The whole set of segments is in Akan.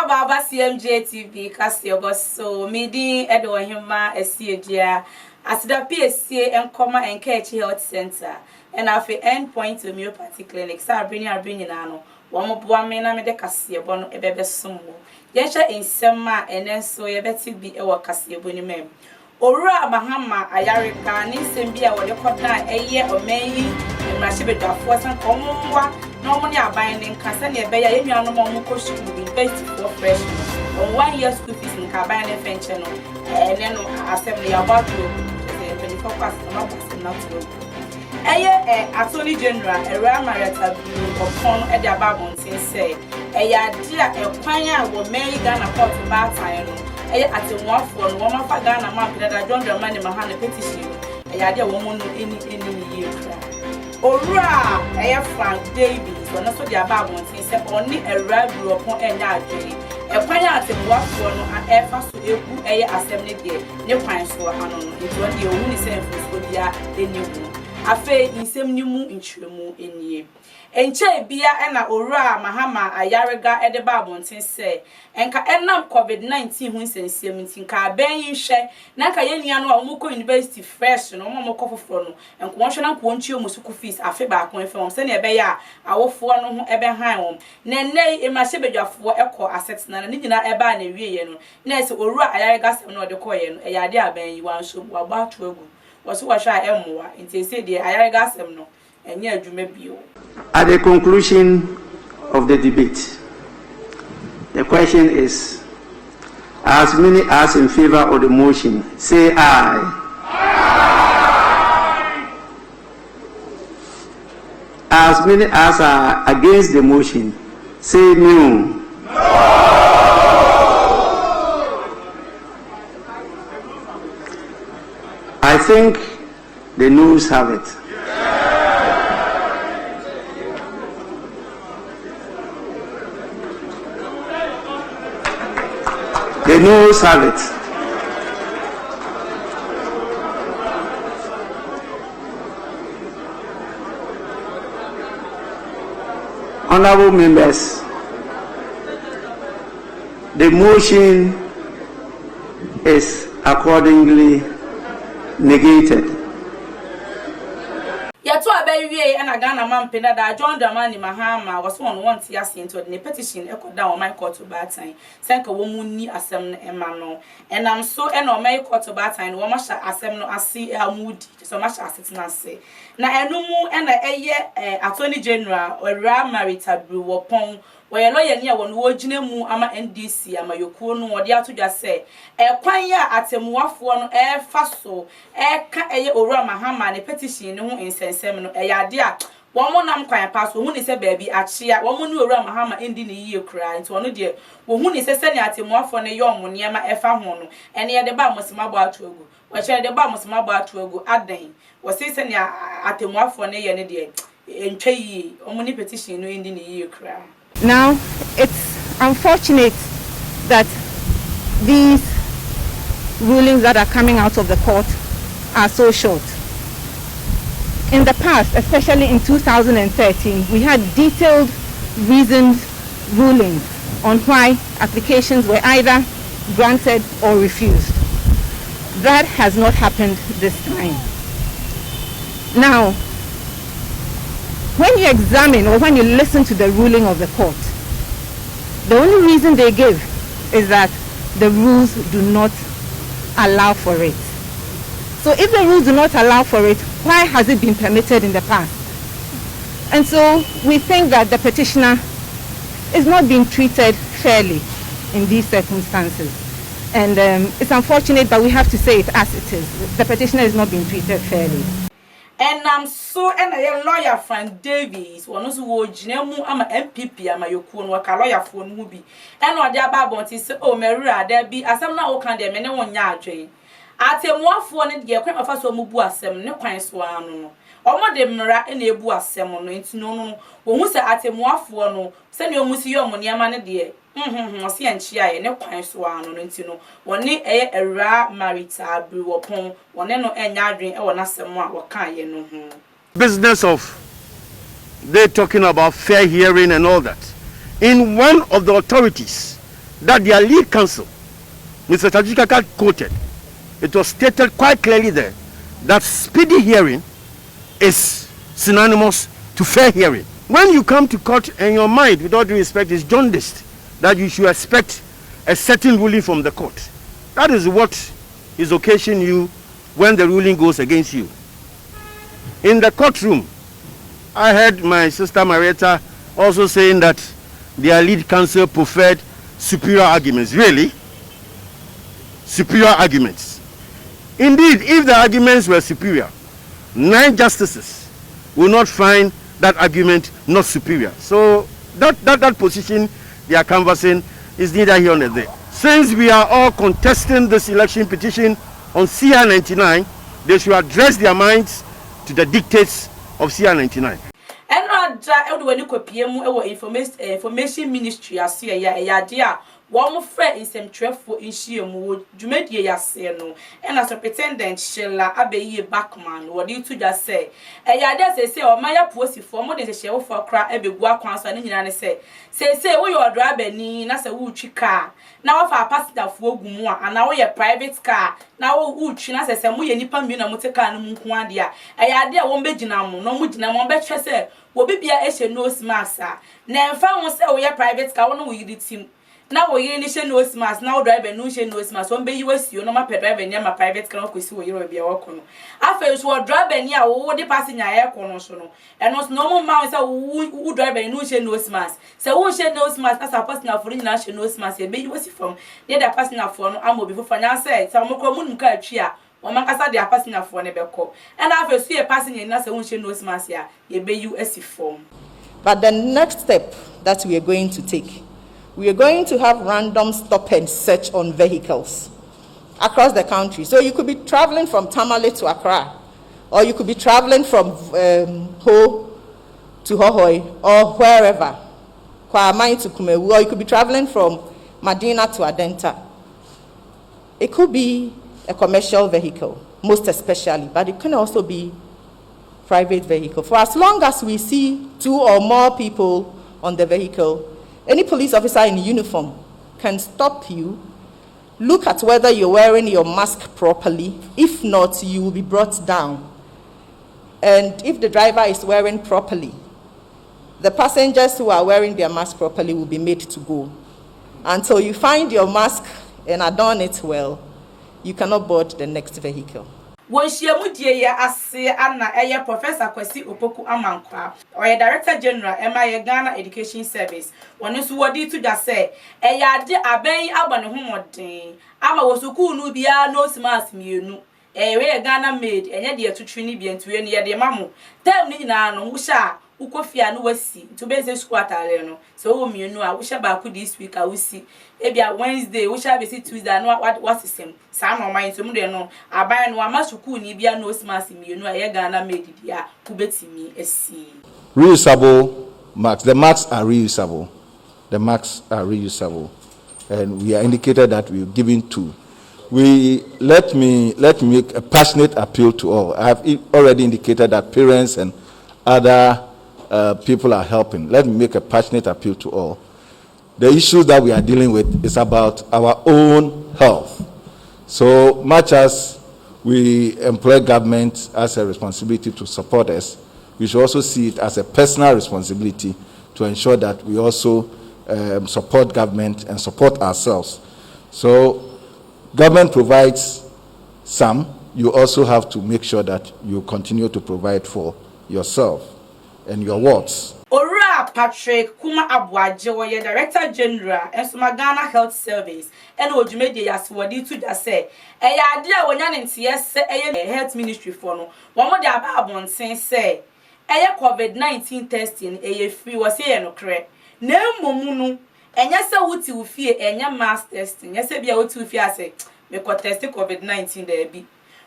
Baba CMJ TV Casio so midi Edo Hima Esiedia as the PSC and Comma and Catch Health Center and after endpoint homeopathy clinic bringing ano one more woman made a Casio bono a bebe sumo Yesha in Sema and then so ye better be a Casio bonimem Ora Mahama Ayarika Nisembia or the Kota a year or May and Mashibeda for some common normally are binding Cassania Bay, any other Momuko should be based for fresh on 1 year school fees in Cabana French and then assembly about to 24 customers not to. Attorney General, a Ramaretta upon a Dababon say, a dear, a pioneer will marry Ghana Port to Batayano, at the one for woman for Ghana market that I don't money Mahana petition, a dear woman in year. Ora, Frank Davies, when I saw the Babon say only a rare grew upon a day. A pioneer at the work for no and first to a assembly day, no pines for Hanon, into one the only same for Scotia in you. Afe insem nimu inchiremu enye enche bia na owura mahama ayarega ede babontin se enka enam covid-19 hu nsensem ntin ka aben hwe na ka yenia no a omukọ university fresh no omukọ foforo no enko won hwe na nko nchi omusuku fees afe ba kon fe won se na ebe ya awofo no ho ebe han won na nei emahye bedwafo ekọ asset na ni nyina ebe a na wieye no na se owura ayarega sem no de koye no eyade aben yi wan so waba to agu was what I am more into say the Ayagasem no and near Jumebio. At the conclusion of the debate, the question is as many as in favor of the motion, say aye. Aye. As many as are against the motion, say no. I think the news have it. The news have it. Honorable members, the motion is accordingly negated. Yato abayiwe na Ghana mampenda da John Dramani Mahama was one want yase into the petition ekoda o my court to batan senka wo munni asem no ema no enam so e na o my court to batan wo masha asem no ase amudi so masha asetena ase na enumu e na eye Attorney General Ora Marita Bruwopon we lawyer ni won wo gina mu ama NDC ama yokuo no wode atodwa se kwan ya atemuafo no fa so ka eye Owura Mahama ne petition ne ho insensem no yade a wo nam kwan pa so hu ni se baabi achia wo ni Owura Mahama endi ne yie kura nti wono de wo hu ni se ne atemuafo ne yom ne ma fa ho no ene ye de ba mosima bo atoagu wo chere de ba mosima bo atoagu adan wo se ne atemuafo ne ye ne de entwa yi ni petition no endi ne yie kura. Now, it's unfortunate that these rulings that are coming out of the court are so short. In the past, especially in 2013, we had detailed reasoned rulings on why applications were either granted or refused. That has not happened this time. Now, when you examine or when you listen to the ruling of the court, the only reason they give is that the rules do not allow for it. So if the rules do not allow for it, why has it been permitted in the past? And so we think that the petitioner is not being treated fairly in these circumstances. And it's unfortunate, but we have to say it as it is. The petitioner is not being treated fairly. And I'm so and a lawyer Frank Davies one also wo gina mu ama MPP ama yokuo no ka lawyer fo no bi and what their babon ti say o merura there bi asem na wo kan de me ne wonya adwen atemuafo ne de kwan afa so mu bu asem ne kwan so anu no omo de mra na ebu asem no enti no wo hu se atemuafo no se ne omusi yo mo ne ma ne de osi anchia ye ne kwan so anu no enti no woni eye Ora Marita Bruwopon woni no enya adwen e wona asem a wo kan ye no ho business of they talking about fair hearing and all that. In one of the authorities that their lead counsel, Mr. Tajikaka, quoted, it was stated quite clearly there that speedy hearing is synonymous to fair hearing. When you come to court and your mind, with all due respect, is jaundiced, that you should expect a certain ruling from the court. That is what is occasioning you when the ruling goes against you. In the courtroom, I heard my sister Marietta also saying that their lead counsel preferred superior arguments. Really? Superior arguments. Indeed, if the arguments were superior, 9 justices will not find that argument not superior. So that position they are canvassing is neither here nor there. Since we are all contesting this election petition on CR 99, they should address their minds to the dictates of CR 99. Information ministry as ya dia one friend in some treful in Shiamu, Jumedia Yaseno, and as a pretendant Shella Abbey Backman, what you two just say. A yada say, or Maya Pussy for more than a shell for a cry, every walk on Sunday, and say, we are driving in as a wood car. Now, if I pass that for Gumwa, and now we a private car, now wood chinas as a muy nippon motorcar and Mukwandia. A yada won't be Jinamo, no Mujinam, bet say, will be a Eshe nose massa. Never found say we a private car, no, we did him. Now we initial nose mask, now drive a no nose mask. One be US, you know, my driver near my private car, we see what you will be a walk on. After you were driving near all the passing your air corner, and was normal mouse who drive a no nose mask. So, who shed nose mask as a personal for national nose mask, a baby was from near the personal phone, I'm before finance said, some more common culture. Or Macassa, they are passing up for never call. And after see a passing in as a ocean nose mask, here, ye be US form. But the next step that we are going to take, we are going to have random stop and search on vehicles across the country. So you could be traveling from Tamale to Accra, or you could be traveling from Ho to Hohoi, or wherever, Kwamai to Kumewu, or you could be traveling from Madina to Adenta. It could be a commercial vehicle, most especially, but it can also be private vehicle. For as long as we see 2 or more people on the vehicle, any police officer in uniform can stop you, look at whether you're wearing your mask properly. If not, you will be brought down. And if the driver is wearing properly, the passengers who are wearing their mask properly will be made to go. Until you find your mask and adorn it well, you cannot board the next vehicle. When she amudie ya ase Anna Eye Professor Kwesi Opoku Amankwa or a Director General MI Ghana Education Service when you wadi to just say ade aben aba ne homoden ama wosuku nu bia no smas mienu we Ghana made enye de atutwi ni bia ntuwe ne ye de mamu tem ni nyina no wusha ukofia no wasi to beze school atare no so wo mienu a wusha ba ku this week a wusi ebia Wednesday wusha be si Tuesday no what system sa no mind so mu de no aban no amasuku ni bia no smas mienu a ye Ghana made dia kubetimi esi reusable marks. The marks are reusable. The marks are reusable, and we are indicated that we are giving 2. Let me make a passionate appeal to all. I have already indicated that parents and other people are helping. Let me make a passionate appeal to all. The issue that we are dealing with is about our own health. So much as we employ government as a responsibility to support us, we should also see it as a personal responsibility to ensure that we also support government and support ourselves. So government provides some, you also have to make sure that you continue to provide for yourself and your wards. Ora Patrick Kuma Abuaje wo ye Director General Ensoma Ghana Health Service and Ojumede Yaswadi to just say ade a wonya ne ntie se Health Ministry for no wo mo de aba abonsen say COVID-19 testing free was say no kre na momu no enya se wuti wo fie enya mass testing enya se bia wuti wo fie ase me ko test COVID-19 da bi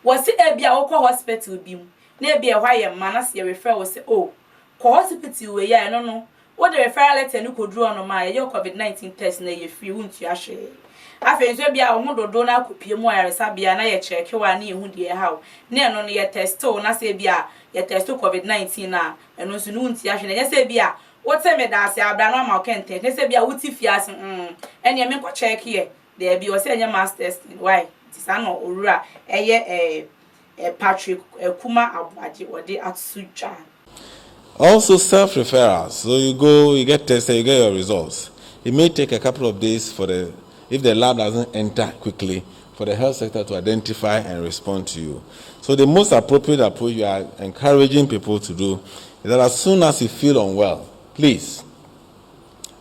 wo se bia wo ko hospital bi mu na bia hwa ye ma na se refer wo se oh ko hospital we ya no what the referral letter no ko dru on ma ye COVID-19 test na ye free wuntu ahwe afen so bia wo dodo na akopie mu ayaresa bia na ye check wa na ehu de how na no ye test o na se bia ye test COVID-19 na eno so no wuntu ahwe na ye se bia What say me that say Abraham ma kente. They say bia wuti fiase ene me ko check here. There be o say anya masters why? It is an owura eye Patrick Kuma Abuaji ode atsuja. Also self-referrals. So you go, you get tested, you get your results. It may take a couple of days if the lab doesn't enter quickly, for the health sector to identify and respond to you. So the most appropriate approach you are encouraging people to do is that as soon as you feel unwell, please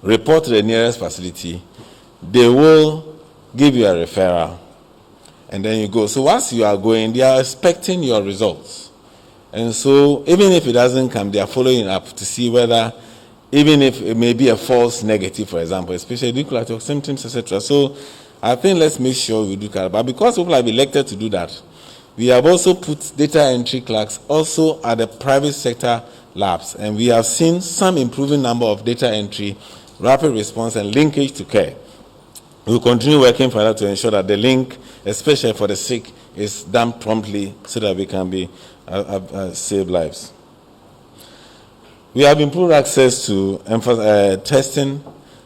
report to the nearest facility. They will give you a referral, and then you go. So once you are going, they are expecting your results. And so even if it doesn't come, they are following up to see whether, even if it may be a false negative, for example, especially nuclear symptoms, etc. So I think let's make sure we do that. But because people have elected to do that, we have also put data entry clerks also at the private sector labs. And we have seen some improving number of data entry, rapid response, and linkage to care. We will continue working for that to ensure that the link, especially for the sick, is done promptly so that we can be save lives. We have improved access to testing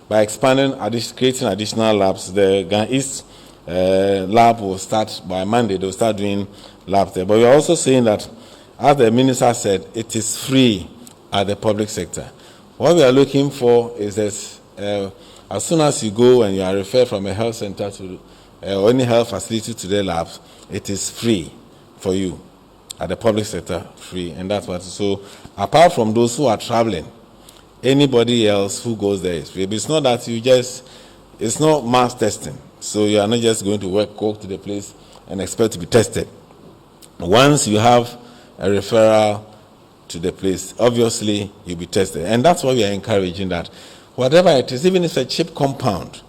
by expanding, creating additional labs. The Ghana East lab will start by Monday. They will start doing labs there. But we are also saying that, as the minister said, it is free at the public sector. What we are looking for is that as soon as you go and you are referred from a health center to or any health facility to the labs, it is free for you. At the public sector, free, and that's what. So, apart from those who are traveling, anybody else who goes there is free. But it's not that it's not mass testing. So you are not just going to go to the place and expect to be tested. Once you have a referral to the place, obviously you'll be tested, and that's why we are encouraging that. Whatever it is, even if it's a cheap compound,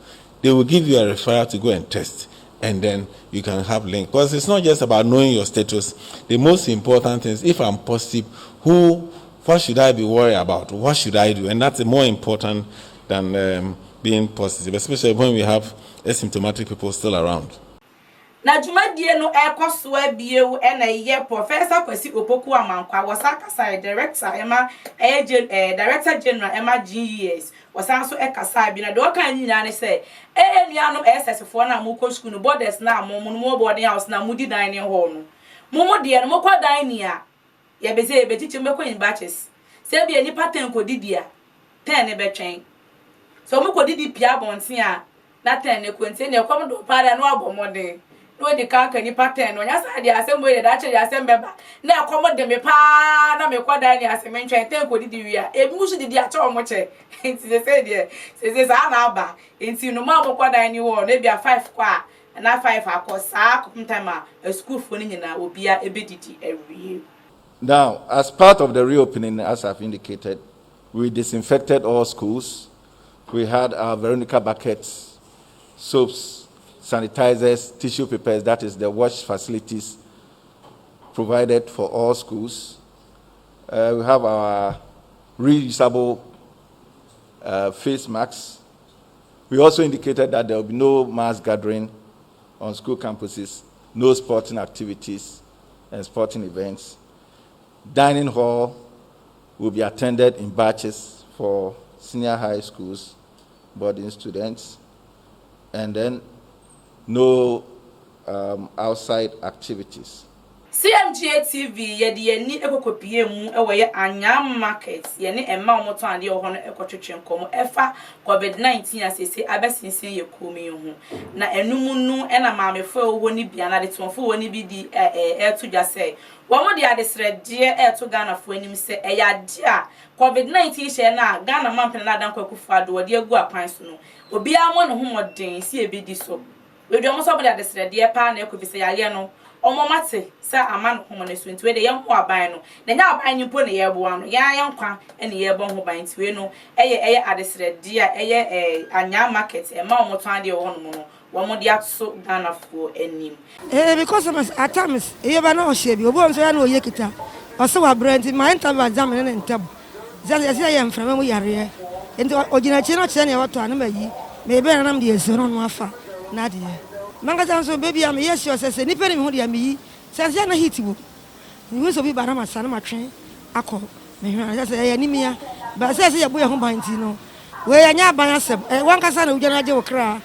they will give you a referral to go and test. And then you can have link. Because it's not just about knowing your status. The most important thing is, if I'm positive, what should I be worried about? What should I do? And that's more important than being positive, especially when we have asymptomatic people still around. Na jumadie no ekoso abiewu na ye Professor Kwesi Opoku Amankwa wasaka sai director director general GES wasanso ekasa bi na de okan nyina ne se nuanom SS4 na mu ko school no borders na mo boarding house na mu di dining hall no mo de no mo kwa dining a ye beze ye betiche mbekọ in batches se bi eni pattern ko didi a 10 ne betwen so mo ko didi pia bonten a na 10 ne ko ntie ne kom do para no abomode no de kanka ni pattern no nya sa de asem boy de da che de asem beba na akomo de me pa na me kwada ni asem ntwen ten ko didi wi a ebi musu didi a che omo che enti se say de se sa na aba enti no ma mo kwada ni wo na bia 5 kwa na 5 akosa kopntama a school for ni nyina obia ebedidi ewie. Now, as part of the reopening, as I've indicated, we disinfected all schools. We had our Veronica buckets, soaps, sanitizers, tissue papers, that is the wash facilities provided for all schools. We have our reusable face masks. We also indicated that there will be no mass gathering on school campuses, no sporting activities and sporting events. Dining hall will be attended in batches for senior high schools, boarding students, and then no outside activities. CMGA TV ye de ni ekokopie mu ewo ye Anyam market ye ne emma omoto ade e ho no ekotwetwe nkomo efa COVID-19 asese abesinsin ye komi hu na enum nu na maamefo ewo ni bia na de tonfo wo ni bi di eto say wo mo de adesrede eto Ghana fo anim se eyade a COVID-19 she na Ghana mampene na dan kwakufu ado wo de agu akwan so no obi amo ne ho modern si ebedi so we do mo so mo de adesrede pa na ekofise yare no omomate sa aman homo so nti we de yem ho aban no na nya aban ni mpo ne yebo ano ya yenkwa ene yebo ho ban nti we no eye adesrede a eye Anyam market e ma omoto ade wo no no wo mo de atso Ghana fo anim because at times e ba na o shebi obo nso ya na oye kita o se wa brand my interview exam ne ntab ze ye mframa mu yare nti ogina chi no che na wato ana mayi me be na nam de esi no no afa na de manga sanso baby am yes you say ni pere mi ho de am yi sense na hit wo ni so bi bara masana matwen akọ me hwa say ya ni mia ba se se ye boye ho banti no we anya ban asem wan kasa na ugya na je okra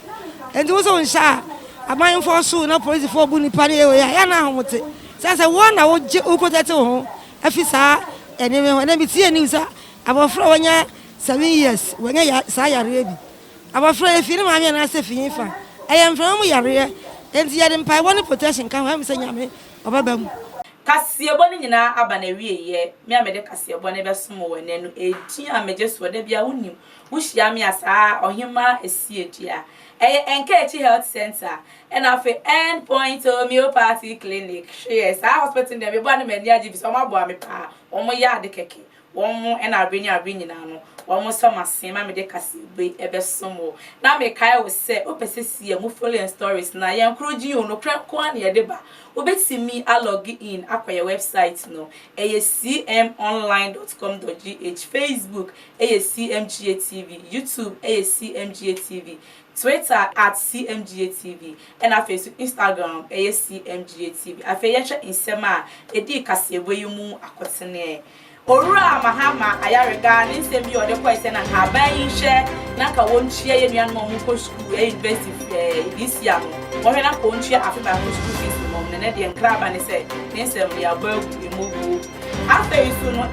enti wo so nsha aban fo so na police fo bu ni pa ne ya na homote se won na wo je ukotete ho afisa ene me ho na bi tie ni sa abofra wonya 7 years wonya ya sa yare bi abofra efi ni ma me na se fi fa mfra mu yare enti ya de mpa woni protection kan ha me se nyame obabam Kasiebo ni nyina aba na wieye me amede kasiebo na besomo wanenu edi ameje so da bia wonim wo hia me asa ohima esiedia Enkechi Health Center and afi End Point Homeopathy Clinic yes hospital dem be bo na mani agi bi so ma bo ame pa omo ya de keke womo na abeni na no womo so masema me de kasiebo ebesomo na me kai wo se opesesi amu following stories na yan kroji ono kranko an ye de ba obetimi log in akwa website no cmonline.com.gh Facebook CMGA TV YouTube CMGA TV Twitter @CMGA TV and Facebook Instagram CMGA TV afeyeche insema edi kasebo yimu akotene Ora mahama ayarega ni nsem bi ode kwese na haban hye na ka wonchie ye nuan mo ko school university this year mo hwe na ko wonchie afeba ko school fees mo ne de nkraba ne se ne nsem ya ba emugu after isu no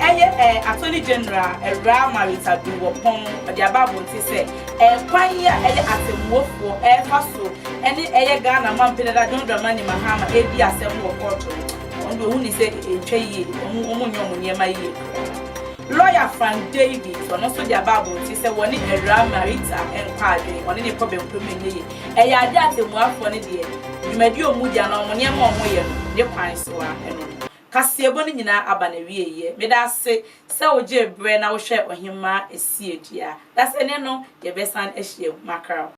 attorney general era marita bi wo pon ode ababo nti se kwan ya atemwofo faso ene Ghana mampene da John Dramani Mahama ebi asem wo court ondo hu ni se etwaye omunyo nyema yi lawyer Frank David ono so dia bible ti se woni era marita enkwade woni ne problem promenye eye ade atemuafo ne de dwumadi omudia na omo nyema omoye no de kwan so a eno kasiebo ni nyina aba na wieye meda se oje bre na wo hwe ohima esiedia that's ene no ye besan ehie makara